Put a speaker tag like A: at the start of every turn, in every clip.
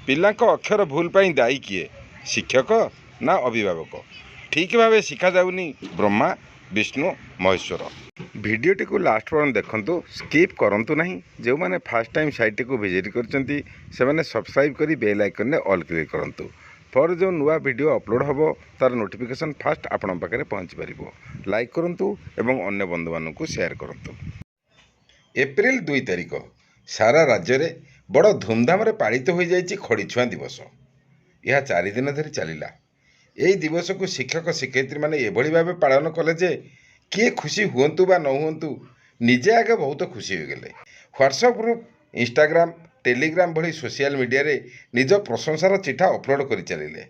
A: पिलांको अक्षर भूल पाई दायी किए शिक्षक ना अभिभावक ठीक भाव शिखा जाऊनी ब्रह्मा विष्णु महेश्वर। भिडटी को लास्ट पर्यंत देखंतु स्किप करंतु नहीं। जो मैंने फास्ट टाइम साइट को विजिट करचंती से मैंने सब्सक्राइब करी बेल आइकन ने ऑल क्लिक करंतु फॉर जो नुआ वीडियो अपलोड होबो तार नोटिफिकेशन फास्ट आपण पाखे पहुँच पारिबो। लाइक करंतु एवं अन्य बंधु मानकु शेयर करंतु। एप्रिल 2 तारिख सारा राज्य में बड़ धूमधाम पालित हो जाइए खड़ीछुआ दिवस। यह 4 दिन धरी चलला। यही दिवस को शिक्षक शिक्षयित्री मैंने एभली भाव पालन कले जे किए खुशी हुंतु बा न हुंतु निजे आगे बहुत खुशी हो गले। व्हाट्सएप ग्रुप इंस्टाग्राम टेलीग्राम भली सोशल मीडिया रे निज प्रशंसार चिठा अपलोड कर चलिले।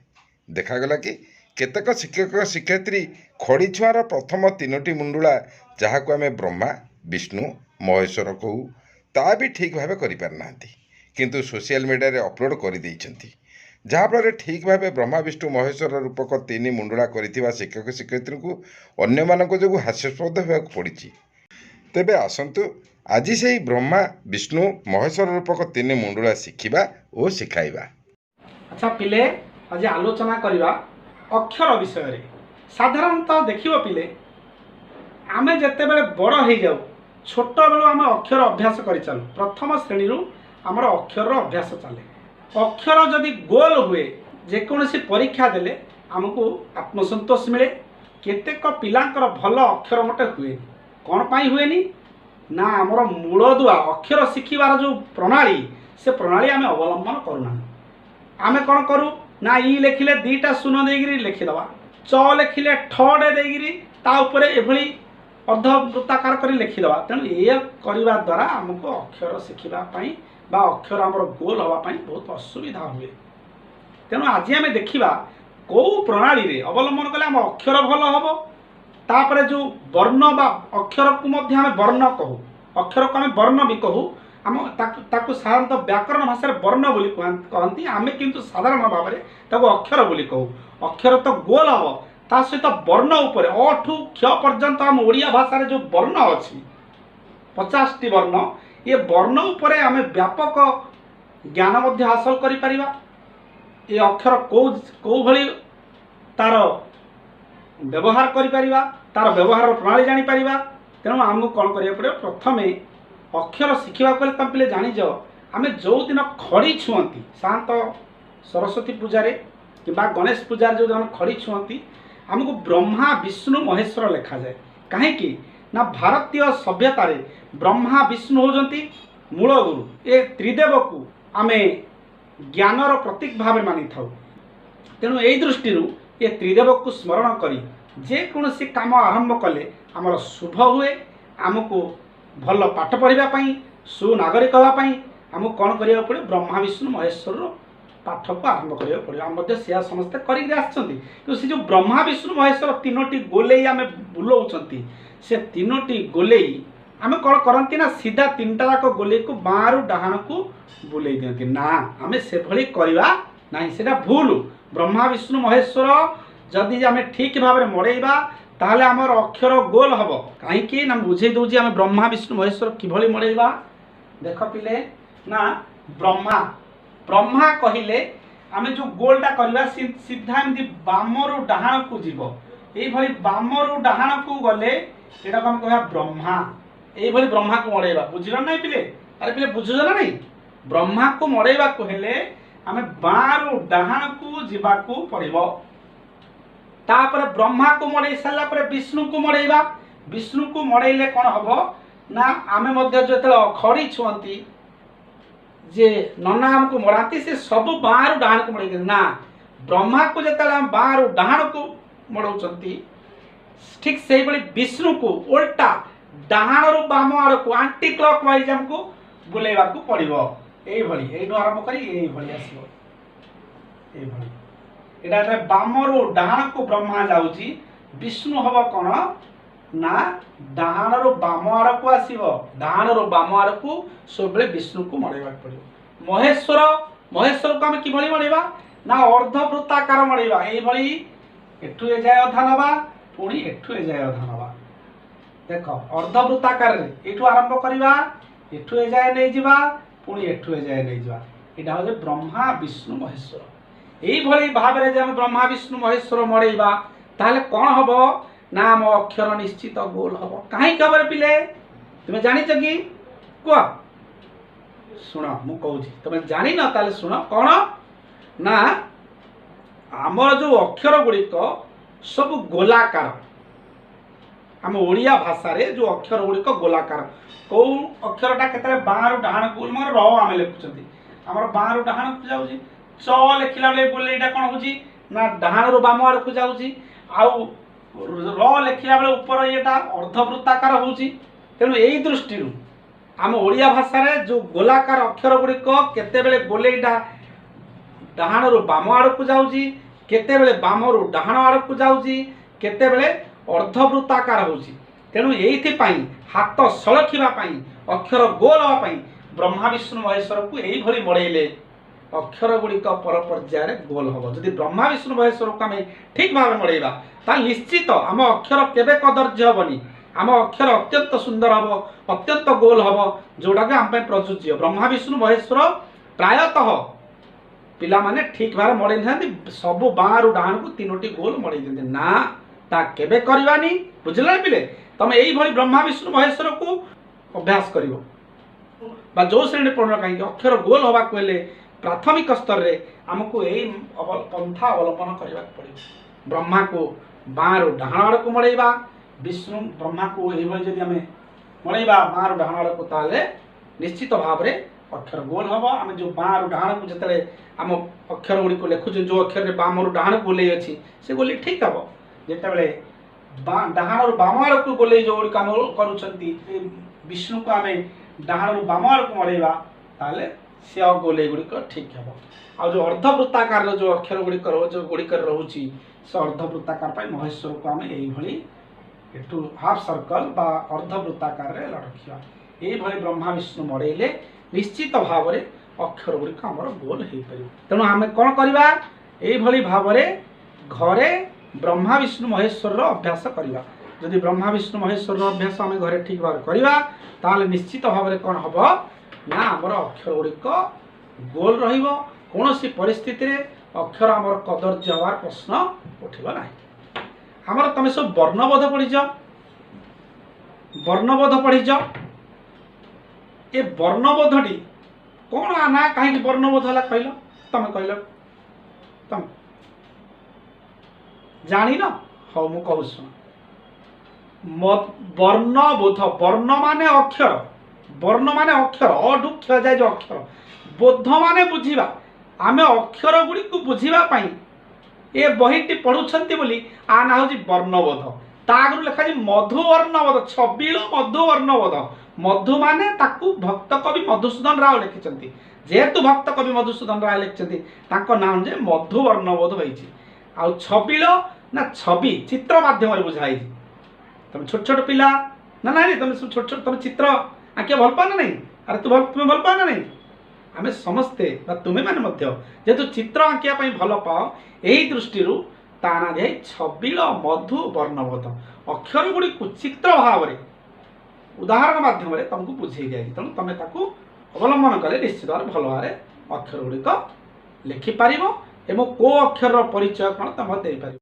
A: देखागला कि केतेक शिक्षक शिक्षयित्री खड़ीछुआर प्रथम 3टी मुंडुला जहाँ को आम ब्रह्मा विष्णु महेश्वर कहू ता भी ठीक भाव करना किंतु सोशल मीडिया रे अपलोड कर देइछंती जहाँफल ठीक भाव ब्रह्मा विष्णु महेश्वर रूपक 3 मुंडुला करिथिबा शिक्षक शिक्षयित्री को अन्य मानक जो हास्यास्पद होगा पड़ी। तेबे आसंतु आज से ब्रह्मा विष्णु महेश्वर रूपक 3 मुंडुला शिखिबा और शिखाइबा।
B: अच्छा पिले आज आलोचना करवा अक्षर विषय रे। साधारणतः देखिबो पिले आमे जत्ते बेले बड़ हो जाऊ छोट बेलू आम अक्षर अभ्यास कर चलू प्रथम श्रेणी आमर अक्षर अभ्यास चले। अक्षर जदि गोल हुए जेकोसी परीक्षा देले आमको आत्मसंतोष मिले। केतेक पिलांकर भल अक्षर मोटे हुए कौन पाई हुए ना आमर मूलदुआ अक्षर शिखिबार जो प्रणाली से प्रणाली आम अवलंबन करूना। आमे कौन करूँ ना ई लिखिले 2टा शून्य देगिरी लिखिदवा च लिखिले ठडे देगिरी ता उपरे एभली अर्धवृत्ताकार कर लिखिदवा। तेणु ये करने द्वारा आमको अक्षर शिखिबाई बा अक्षर आमर गोल हाँपाई बहुत असुविधा हुए। तेणु आज आम देखा कौ प्रणाली रे अवलंबन कले आम अक्षर भल हम। तापर जो वर्ण बा अक्षर को आम वर्ण कहू अक्षर को आम वर्ण भी कहू आम ताकू साधारणतः व्याकरण भाषा वर्ण बोली कहती आम किंतु साधारण भाव में ताकू अक्षर बोली कहू। अक्षर तो गोल हम ता सहित वर्ण उपर अ ठू क्ष पर्यंत आम ओडिया भाषा जो वर्ण अच्छी 50टी वर्ण ये वर्ण उपर आम व्यापक ज्ञान हासिल कर ये अक्षर कौ भली तार व्यवहार कर तार व्यवहार प्रणाली जापर। तेणु आमको कौन करा पड़े प्रथम अक्षर शिखा कले तुम पे जानीज आम जो दिन खड़ी छुअती शांत सरस्वती पूजारे कि गणेश पूजार जो दिन खड़ी छुअती आमको ब्रह्मा विष्णु महेश्वर लिखा जाए कहीं ना भारतीय सभ्यतार ब्रह्मा विष्णु होती मूल गुरु। ये त्रिदेव को आम ज्ञानर प्रतीक भाव मानी था। तेणु यही दृष्टि ये त्रिदेव को स्मरण करी जेकोसी काम आरंभ कले आमर शुभ हुए। आमको भल पाठ पढ़ापी सुनागरिक हाँपाई आमको कौन करा पड़े ब्रह्मा विष्णु महेश्वर पाठ को आरंभ करा पड़े। आम से समस्ते कर जो ब्रह्मा विष्णु महेश्वर 3टी गोले आम बुलाऊँ से 3टी गोले आम कौन करती ना सीधा 3टा जाक गोले को बाँरु डाहाण को बुले दिखती ना आम से भली करवा ना से भूल। ब्रह्मा विष्णु महेश्वर जदि आम ठीक भाव में मड़ेबा ताहले आमर अक्षर गोल हम कहीं ना बुझे दूसरी आम ब्रह्मा विष्णु महेश्वर किभली मड़ेबा। देख पिले ना ब्रह्मा ब्रह्मा कहले आम जो गोलटा करवा सीधा एमती बामरु डाहाण को जीव ये बामरु डाहाण को गले यहाँ आम कह ब्रह्मा ये ब्रह्मा को मड़ेबा बुझल ना पिले। अरे पिले बुझुछ ना नहीं ब्रह्मा को मड़ेबा हेले आम बाँरु डाहाण को जीवाकू पड़ो। तापर ब्रह्मा को मड़े सारा पर विष्णु को मड़ेबा विष्णु को मड़ेले कौन हम ना आम जो खड़ी छुअती जे नना आमको मड़ाती से सब बाँरु डाहाण को मड़े ना ब्रह्मा को जो बाँरु डाहाण को मड़ाऊँच ठीक से विष्णु को उल्टा डाहाणु बाम आड़ को आंटी क्लॉक वाइज आमको बुलेवा को पड़ो। ये आरंभ कर यहाँ बामरु डाहाण को ब्रह्मा जाऊँगी विष्णु हम कौन ना डाहाणु बाम आड़ को आसो डाहाणु बाम आड़ को सब विष्णु को मड़ेबा पड़ो। महेश्वर महेश्वर को आम कि मड़ेबा ना अर्धवृत्ताकार मड़ेबा ये एठू ए जाए अधा नवा पुणी एठू ए जाए अधा नवा। देख अर्धवृत्ताकार ये आरंभ करवा एठू ए जाए नहीं जा पुणी एठू ए जाए नहीं जा এটা হচ্ছে ব্রহ্মা বিষ্ণু মহেশ্বর। এইভাবে ভাবে যে আমি ব্রহ্মা বিষ্ণু মহেশ্বর মরেଇବା তাহলে କ'ଣ হব ନା ଆମ ଅକ୍ଷର ନିଶ୍ଚିତ ଗୋଲ ହବ। କାହିଁକି ହବରେ ପିଲେ ତୁମେ ଜାଣିଛ କି କୁହ? ଶୁଣ ମୁଁ କହୁଛି, ତୁମେ ଜାଣିନ ତାହେଲେ ଶୁଣ। କ'ଣ ନା ଆମର ଯେଉଁ ଅକ୍ଷର ଗୁଡ଼ିକ ସବୁ ଗୋଲାକାର। ଆମ ଓଡ଼ିଆ ଭାଷାରେ ଯେଉଁ ଅକ୍ଷର ଗୁଡ଼ିକ ଗୋଲାକାର। କେଉଁ ଅକ୍ଷରଟା କେତେବେଳେ ବାଁରୁ ଡାହାଣକୁ ମୋର ର ଆମେ ଲେଖୁଛନ୍ତି, ଆମର ବାଁରୁ ଡାହାଣକୁ ଯାଉଛି। ଚ ଲେଖିଲା ବେଳେ ଗୋଲେଇଟା କ'ଣ ହେଉଛି ନା ଡାହାଣରୁ ବାମ ଆଡ଼କୁ ଯାଉଛି। ଆଉ ର ଲେଖିଲା ବେଳେ ଉପର ଇଏଟା ଅର୍ଦ୍ଧବୃତ୍ତାକାର ହେଉଛି। ତେଣୁ ଏଇ ଦୃଷ୍ଟିରୁ ଆମ ଓଡ଼ିଆ ଭାଷାରେ ଯେଉଁ ଗୋଲାକାର ଅକ୍ଷର ଗୁଡ଼ିକ କେତେବେଳେ ଗୋଲେଇଟା ଡାହାଣରୁ ବାମ ଆଡ଼କୁ ଯାଉଛି, କେତେବେଳେ ବାମରୁ ଡାହାଣ ଆଡ଼କୁ ଯାଉଛି, କେତେବେଳେ ଅର୍ଦ୍ଧବୃତ୍ତାକାର ହେଉଛି। ତେଣୁ ଏଇଥିପାଇଁ ହାତ ସଳଖିବା ପାଇଁ ଅକ୍ଷର ଗୋଲ ହେବା ପାଇଁ ବ୍ରହ୍ମା ବିଷ୍ଣୁ ମହେଶ୍ୱରକୁ ଏଇଭଳି ମଡ଼େଇଲେ ଅକ୍ଷର ଗୁଡ଼ିକ ପର ପର୍ଯ୍ୟାୟରେ ଗୋଲ ହେବ। ଯଦି ବ୍ରହ୍ମା ବିଷ୍ଣୁ ମହେଶ୍ୱରକୁ ଆମେ ଠିକ୍ ଭାବେ ମଡ଼େଇବା ତାହେଲେ ନିଶ୍ଚିତ ଆମ ଅକ୍ଷର କେବେ କଦର୍ଯ୍ୟ ହେବନି। ଆମ ଅକ୍ଷର ଅତ୍ୟନ୍ତ ସୁନ୍ଦର ହେବ, ଅତ୍ୟନ୍ତ ଗୋଲ ହେବ, ଯେଉଁଟାକି ଆମ ପାଇଁ ପ୍ରଯୁଜ୍ୟ। ବ୍ରହ୍ମା ବିଷ୍ଣୁ ମହେଶ୍ୱର ପ୍ରାୟତଃ ପିଲାମାନେ ଠିକ୍ ଭାବରେ ମଡ଼େଇ ଥାନ୍ତି, ସବୁ ବାଁରୁ ଡାହାଣକୁ ତିନୋଟି ଗୋଲ ମଡ଼େଇ ଦିଅନ୍ତି। ନା, ତା କେବେ କରିବାନି, ବୁଝିଲ ନା ପିଲେ? ତମେ ଏଇଭଳି ବ୍ରହ୍ମା ବିଷ୍ଣୁ ମହେଶ୍ୱରକୁ ଅଭ୍ୟାସ କରିବ ବା ଯେଉଁ ଶ୍ରେଣୀରେ ପଢ଼ୁନ କାହିଁକି ଅକ୍ଷର ଗୋଲ ହେବାକୁ ହେଲେ ପ୍ରାଥମିକ ସ୍ତରରେ ଆମକୁ ଏଇ ପନ୍ଥା ଅବଲମ୍ବନ କରିବାକୁ ପଡ଼ିବ। ବ୍ରହ୍ମାକୁ ବାଁରୁ ଡାହାଣ ଆଡ଼କୁ ମଡ଼େଇବା, ବିଷ୍ଣୁ ବ୍ରହ୍ମାକୁ ଏଇଭଳି ଯଦି ଆମେ ମଡ଼େଇବା ବାଁରୁ ଡାହାଣ ଆଡ଼କୁ ତାହେଲେ ନିଶ୍ଚିତ ଭାବରେ ଅକ୍ଷର ଗୋଲ ହେବ। ଆମେ ଯେଉଁ ବାଁରୁ ଡାହାଣକୁ ଯେତେବେଳେ ଆମ ଅକ୍ଷର ଗୁଡ଼ିକୁ ଲେଖୁଛୁ, ଯେଉଁ ଅକ୍ଷରରେ ବାମରୁ ଡାହାଣକୁ ଗୋଲେଇ ଅଛି ସେ ଗୋଲେଇ ଠିକ୍ ହେବ। ଯେତେବେଳେ ଡାହାଣରୁ ବାମ ଆଡ଼କୁ ଗୋଲେଇ ଯେଉଁଗୁଡ଼ିକ ଆମେ କରୁଛନ୍ତି, ବିଷ୍ଣୁକୁ ଆମେ ଡାହାଣରୁ ବାମ ଆଡ଼କୁ ମଡ଼େଇବା ତାହେଲେ ସେ ଗୋଲେଇ ଗୁଡ଼ିକ ଠିକ୍ ହେବ। ଆଉ ଯେଉଁ ଅର୍ଦ୍ଧବୃତ୍ତାକାରର ଯେଉଁ ଅକ୍ଷର ଗୁଡ଼ିକରେ ରହୁଛି ସେ ଅର୍ଦ୍ଧବୃତ୍ତାକାର ପାଇଁ ମହେଶ୍ୱରକୁ ଆମେ ଏଇଭଳି ଏଠୁ ହାଫ୍ ସର୍କଲ ବା ଅର୍ଦ୍ଧବୃତ୍ତାକାରରେ ରଖିବା। ଏଇଭଳି ବ୍ରହ୍ମା ବିଷ୍ଣୁ ମଡ଼େଇଲେ ନିଶ୍ଚିତ ଭାବରେ ଅକ୍ଷର ଗୁଡ଼ିକ ଆମର ଗୋଲ ହେଇପାରିବ। ତେଣୁ ଆମେ କ'ଣ କରିବା? ଏଇଭଳି ଭାବରେ ଘରେ ବ୍ରହ୍ମା ବିଷ୍ଣୁ ମହେଶ୍ୱରର ଅଭ୍ୟାସ କରିବା। ଯଦି ବ୍ରହ୍ମା ବିଷ୍ଣୁ ମହେଶ୍ୱରର ଅଭ୍ୟାସ ଆମେ ଘରେ ଠିକ୍ ଭାବରେ କରିବା ତାହେଲେ ନିଶ୍ଚିତ ଭାବରେ କ'ଣ ହେବ ନା ଆମର ଅକ୍ଷର ଗୁଡ଼ିକ ଗୋଲ ରହିବ। କୌଣସି ପରିସ୍ଥିତିରେ ଅକ୍ଷର ଆମର କଦର୍ଯ୍ୟ ହେବାର ପ୍ରଶ୍ନ ଉଠିବ ନାହିଁ। ଆମର ତମେ ସବୁ ବର୍ଣ୍ଣବୋଧ ପଢ଼ିଛ, ବର୍ଣ୍ଣବୋଧ ପଢ଼ିଛ। ଏ ବର୍ଣ୍ଣବୋଧଟି କ'ଣ ନା କାହିଁକି ବର୍ଣ୍ଣବୋଧ ହେଲା କହିଲ? ତମେ କହିଲ, ତମେ ଜାଣିନ? ହଉ ମୁଁ କହୁଛି ଶୁଣ। ବର୍ଣ୍ଣବୋଧ, ବର୍ଣ୍ଣ ମାନେ ଅକ୍ଷର, ବର୍ଣ୍ଣ ମାନେ ଅକ୍ଷର, ଅଠୁ କ୍ଷ ଯାଏ ଯେଉଁ ଅକ୍ଷର, ବୋଧ ମାନେ ବୁଝିବା। ଆମେ ଅକ୍ଷର ଗୁଡ଼ିକୁ ବୁଝିବା ପାଇଁ ଏ ବହିଟି ପଢ଼ୁଛନ୍ତି ବୋଲି ଆ ନାଁ ହେଉଛି ବର୍ଣ୍ଣବୋଧ। ତା ଆଗରୁ ଲେଖାଯାଇଛି ମଧୁବର୍ଣ୍ଣବୋଧ, ଛବିଳ ମଧୁବର୍ଣ୍ଣବୋଧ। ମଧୁ ମାନେ ତାକୁ ଭକ୍ତ କବି ମଧୁସୂଦନ ରାଓ ଲେଖିଛନ୍ତି। ଯେହେତୁ ଭକ୍ତ କବି ମଧୁସୂଦନ ରାଓ ଲେଖିଛନ୍ତି ତାଙ୍କ ନାଁ ଯେ ମଧୁବର୍ଣ୍ଣବୋଧ ହେଇଛି। ଆଉ ଛବିଳ ନା ଛବି, ଚିତ୍ର ମାଧ୍ୟମରେ ବୁଝା ହେଇଛି। ତମେ ଛୋଟ ଛୋଟ ପିଲା ନା ନାଇଁ, ତମେ ଛୋଟ ଛୋଟ ତମେ ଚିତ୍ର ଆଙ୍କିବା ଭଲ ପାଅ ନା ନାହିଁ? ଆରେ ତୁମେ ଭଲ ପାଅ ନା ନାହିଁ? ଆମେ ସମସ୍ତେ ବା ତୁମେମାନେ ମଧ୍ୟ ଯେହେତୁ ଚିତ୍ର ଆଙ୍କିବା ପାଇଁ ଭଲ ପାଅ, ଏହି ଦୃଷ୍ଟିରୁ ତା ନାଁ ଦିଆ ଛବିଳ ମଧୁ ବର୍ଣ୍ଣବୋଧ। ଅକ୍ଷର ଗୁଡ଼ିକୁ ଚିତ୍ର ଭାବରେ ଉଦାହରଣ ମାଧ୍ୟମରେ ତମକୁ ବୁଝେଇ ଦିଆଯାଇଛି। ତେଣୁ ତମେ ତାକୁ ଅବଲମ୍ବନ କଲେ ନିଶ୍ଚିତ ଭାବରେ ଭଲ ଭାବରେ ଅକ୍ଷର ଗୁଡ଼ିକ ଲେଖିପାରିବ ଏବଂ କେଉଁ ଅକ୍ଷରର ପରିଚୟ କ'ଣ ତମେ ଦେଇପାରିବ।